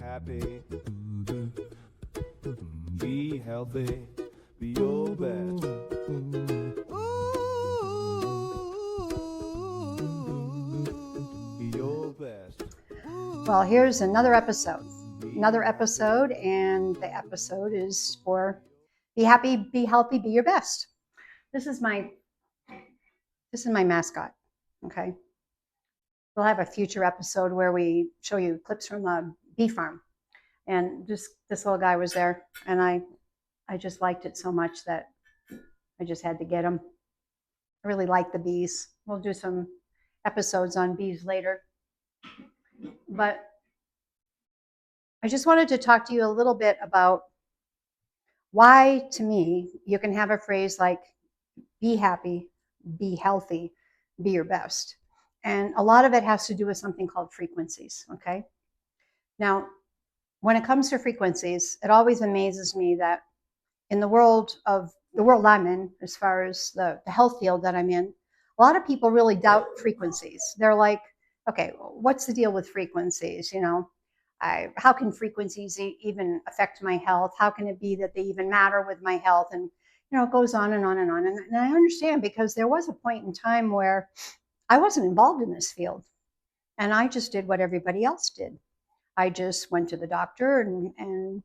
happy, be healthy, be your best. Be your best. Well, here's another episode, and the episode is for be happy, be healthy, be your best. This is my mascot. Okay, we'll have a future episode where we show you clips from a bee farm, and just this little guy was there, and I just liked it so much that I just had to get him. I really like the bees. We'll do some episodes on bees later, but I just wanted to talk to you a little bit about why, to me, you can have a phrase like be happy, be healthy, be your best. And a lot of it has to do with something called frequencies, okay? Now, when it comes to frequencies, it always amazes me that in the world I'm in, as far as the health field that I'm in, a lot of people really doubt frequencies. They're like, okay, what's the deal with frequencies? How can frequencies even affect my health? How can it be that they even matter with my health? And it goes on and on and on. And I understand, because there was a point in time where I wasn't involved in this field, and I just did what everybody else did. I just went to the doctor, and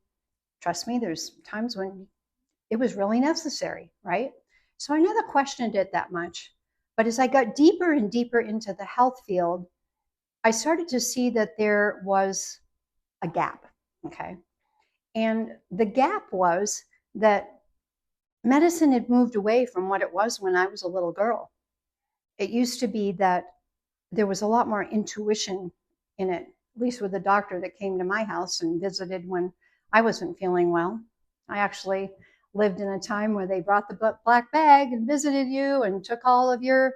trust me, there's times when it was really necessary, right? So I never questioned it that much. But as I got deeper and deeper into the health field, I started to see that there was a gap, okay? And the gap was that medicine had moved away from what it was when I was a little girl. It used to be that there was a lot more intuition in it, at least with the doctor that came to my house and visited when I wasn't feeling well. I actually lived in a time where they brought the black bag and visited you and took all of your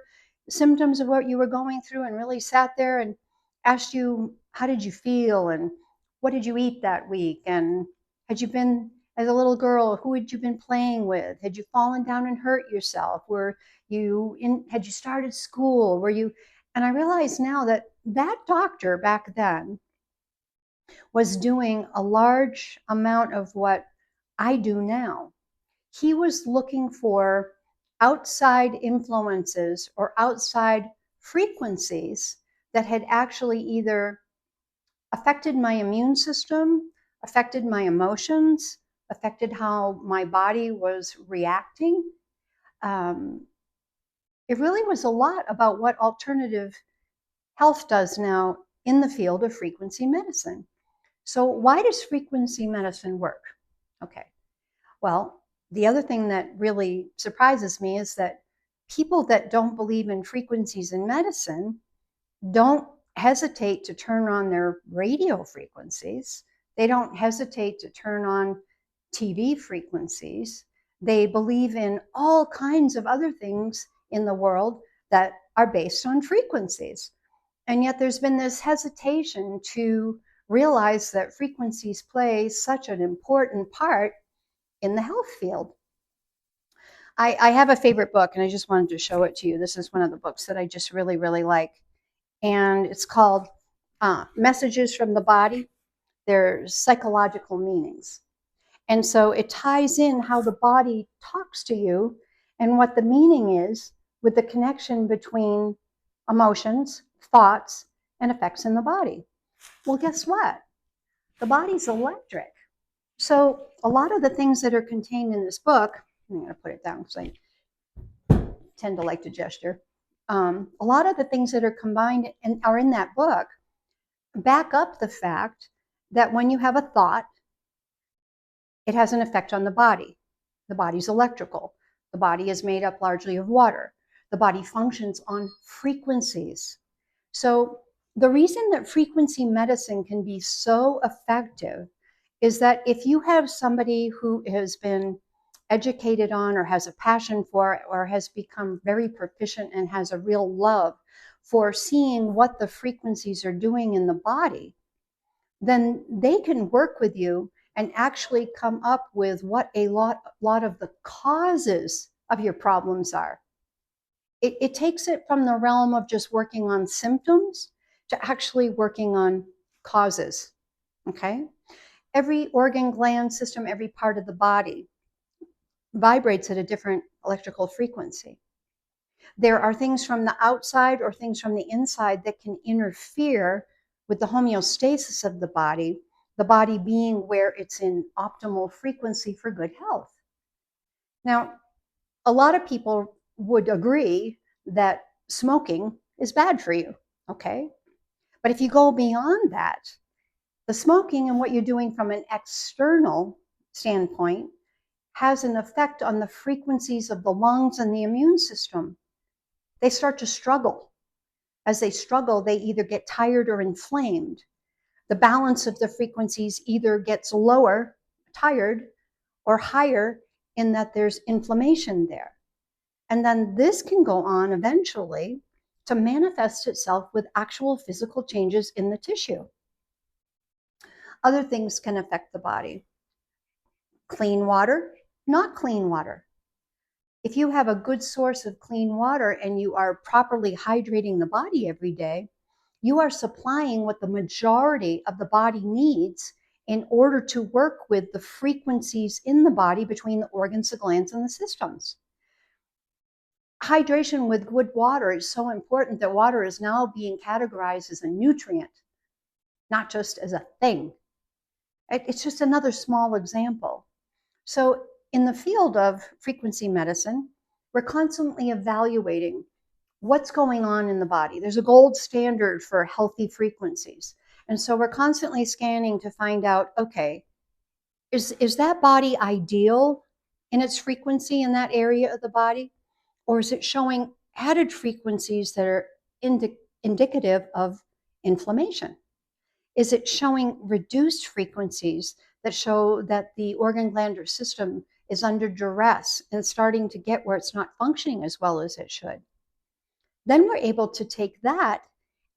symptoms of what you were going through and really sat there and asked you, how did you feel and what did you eat that week? And had you been, as a little girl, who had you been playing with? Had you fallen down and hurt yourself? Had you started school? And I realize now that that doctor back then was doing a large amount of what I do now. He was looking for outside influences or outside frequencies that had actually either affected my immune system, affected my emotions, affected how my body was reacting. It really was a lot about what alternative health does now in the field of frequency medicine. So why does frequency medicine work? Okay, well, the other thing that really surprises me is that people that don't believe in frequencies in medicine don't hesitate to turn on their radio frequencies. They don't hesitate to turn on TV frequencies. They believe in all kinds of other things in the world that are based on frequencies. And yet there's been this hesitation to realize that frequencies play such an important part in the health field. I have a favorite book, and I just wanted to show it to you. This is one of the books that I just really, really like. And it's called Messages from the Body. They're psychological meanings. And so it ties in how the body talks to you and what the meaning is with the connection between emotions, thoughts, and effects in the body. Well, guess what? The body's electric. So a lot of the things that are contained in this book, I'm going to put it down because I tend to like to gesture. A lot of the things that are combined and are in that book back up the fact that when you have a thought, it has an effect on the body. The body's electrical. The body is made up largely of water. The body functions on frequencies. So the reason that frequency medicine can be so effective is that if you have somebody who has been educated on or has a passion for or has become very proficient and has a real love for seeing what the frequencies are doing in the body, then they can work with you and actually come up with what a lot of the causes of your problems are. It takes it from the realm of just working on symptoms to actually working on causes. okay? Every organ, gland, system, every part of the body vibrates at a different electrical frequency. There are things from the outside or things from the inside that can interfere with the homeostasis of the body being where it's in optimal frequency for good health. Now, a lot of people would agree that smoking is bad for you, okay? But if you go beyond that, the smoking and what you're doing from an external standpoint has an effect on the frequencies of the lungs and the immune system. They start to struggle. As they struggle, they either get tired or inflamed. The balance of the frequencies either gets lower, tired, or higher in that there's inflammation there. And then this can go on eventually to manifest itself with actual physical changes in the tissue. Other things can affect the body. Clean water, not clean water. If you have a good source of clean water and you are properly hydrating the body every day, you are supplying what the majority of the body needs in order to work with the frequencies in the body between the organs, the glands, and the systems. Hydration with good water is so important that water is now being categorized as a nutrient, not just as a thing. It's just another small example. So in the field of frequency medicine, we're constantly evaluating what's going on in the body. There's a gold standard for healthy frequencies. And so we're constantly scanning to find out, okay, is that body ideal in its frequency in that area of the body? Or is it showing added frequencies that are indicative of inflammation? Is it showing reduced frequencies that show that the organ gland or system is under duress and starting to get where it's not functioning as well as it should? Then we're able to take that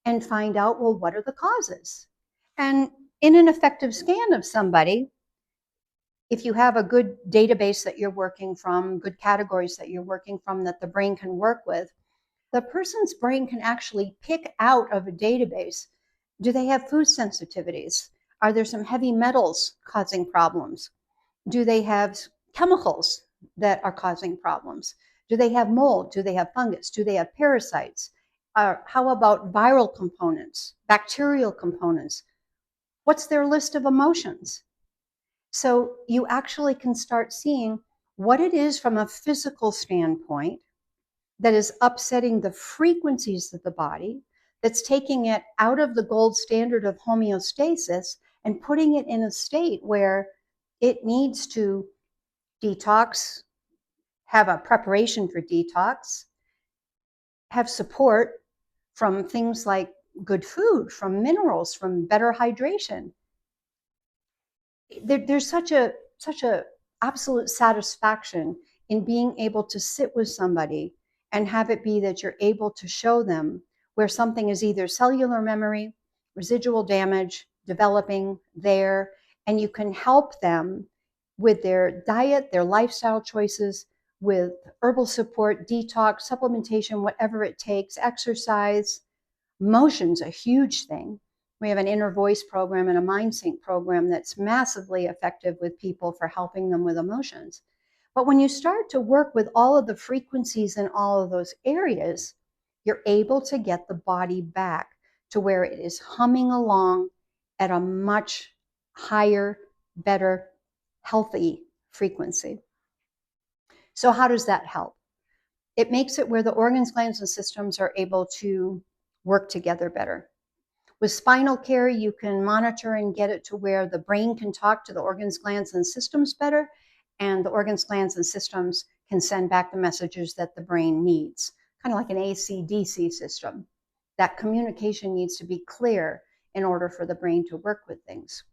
and find out, well, what are the causes? And in an effective scan of somebody, if you have a good database that you're working from, good categories that you're working from that the brain can work with, the person's brain can actually pick out of a database, do they have food sensitivities? Are there some heavy metals causing problems? Do they have chemicals that are causing problems? Do they have mold? Do they have fungus? Do they have parasites? How about viral components, bacterial components? What's their list of emotions? So you actually can start seeing what it is from a physical standpoint that is upsetting the frequencies of the body, that's taking it out of the gold standard of homeostasis and putting it in a state where it needs to detox, have a preparation for detox, have support from things like good food, from minerals, from better hydration. There's such a absolute satisfaction in being able to sit with somebody and have it be that you're able to show them where something is either cellular memory, residual damage, developing there, and you can help them with their diet, their lifestyle choices, with herbal support, detox, supplementation, whatever it takes, exercise. Motion's a huge thing. We have an inner voice program and a mind sync program that's massively effective with people for helping them with emotions. But when you start to work with all of the frequencies in all of those areas, you're able to get the body back to where it is humming along at a much higher, better, healthy frequency. So how does that help? It makes it where the organs, glands, and systems are able to work together better. With spinal care, you can monitor and get it to where the brain can talk to the organs, glands, and systems better, and the organs, glands, and systems can send back the messages that the brain needs, kind of like an AC/DC system. That communication needs to be clear in order for the brain to work with things.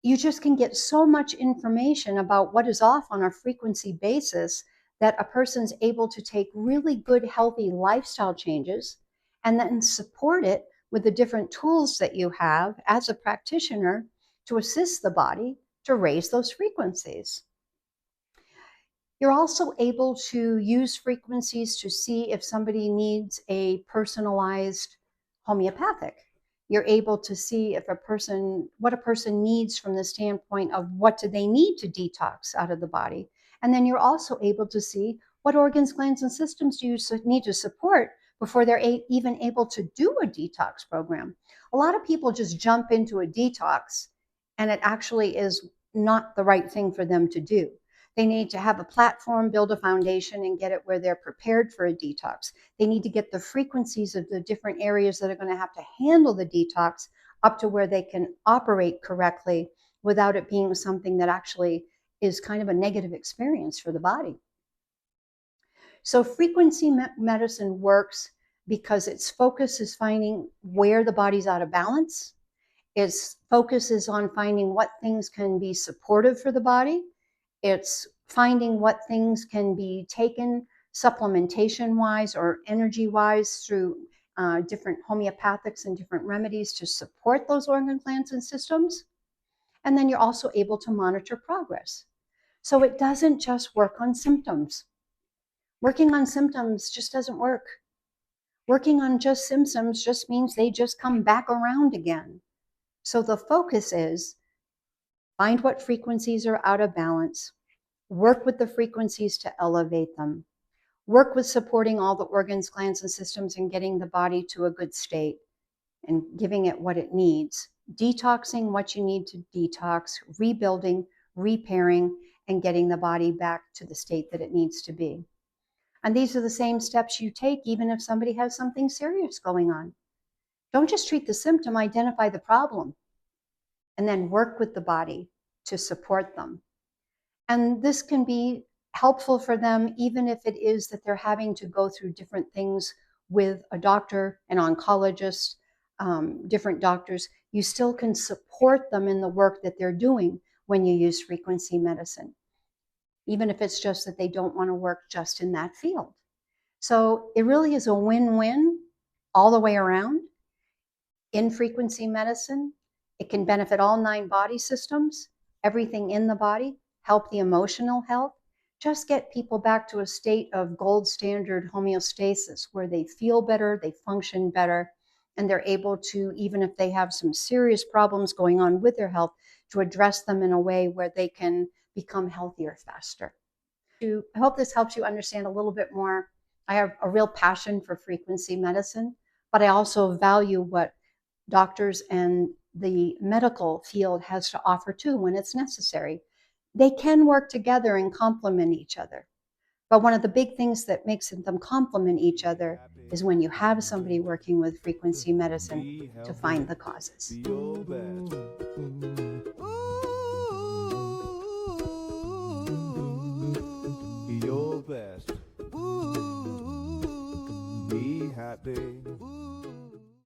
You just can get so much information about what is off on a frequency basis that a person's able to take really good, healthy lifestyle changes and then support it with the different tools that you have as a practitioner to assist the body to raise those frequencies. You're also able to use frequencies to see if somebody needs a personalized homeopathic. You're able to see if what a person needs from the standpoint of what do they need to detox out of the body. And then you're also able to see what organs, glands, and systems do you need to support before they're even able to do a detox program. A lot of people just jump into a detox, and it actually is not the right thing for them to do. They need to have a platform, build a foundation, and get it where they're prepared for a detox. They need to get the frequencies of the different areas that are going to have to handle the detox up to where they can operate correctly without it being something that actually is kind of a negative experience for the body. So frequency medicine works because its focus is finding where the body's out of balance. Its focus is on finding what things can be supportive for the body. It's finding what things can be taken supplementation-wise or energy-wise through different homeopathics and different remedies to support those organ, glands, and systems. And then you're also able to monitor progress. So it doesn't just work on symptoms. Working on symptoms just doesn't work. Working on just symptoms just means they just come back around again. So the focus is find what frequencies are out of balance, work with the frequencies to elevate them, work with supporting all the organs, glands, and systems and getting the body to a good state and giving it what it needs, detoxing what you need to detox, rebuilding, repairing, and getting the body back to the state that it needs to be. And these are the same steps you take even if somebody has something serious going on. Don't just treat the symptom, identify the problem, and then work with the body to support them. And this can be helpful for them, even if it is that they're having to go through different things with a doctor, an oncologist, different doctors. You still can support them in the work that they're doing when you use frequency medicine, even if it's just that they don't want to work just in that field. So it really is a win-win all the way around. In frequency medicine, it can benefit all 9 body systems, everything in the body, help the emotional health, just get people back to a state of gold standard homeostasis where they feel better, they function better, and they're able to, even if they have some serious problems going on with their health, to address them in a way where they can become healthier faster. I hope this helps you understand a little bit more. I have a real passion for frequency medicine, but I also value what doctors and the medical field has to offer too when it's necessary. They can work together and complement each other. But one of the big things that makes them complement each other is when you have somebody working with frequency medicine to find the causes. Be your best. Be your best. Be happy.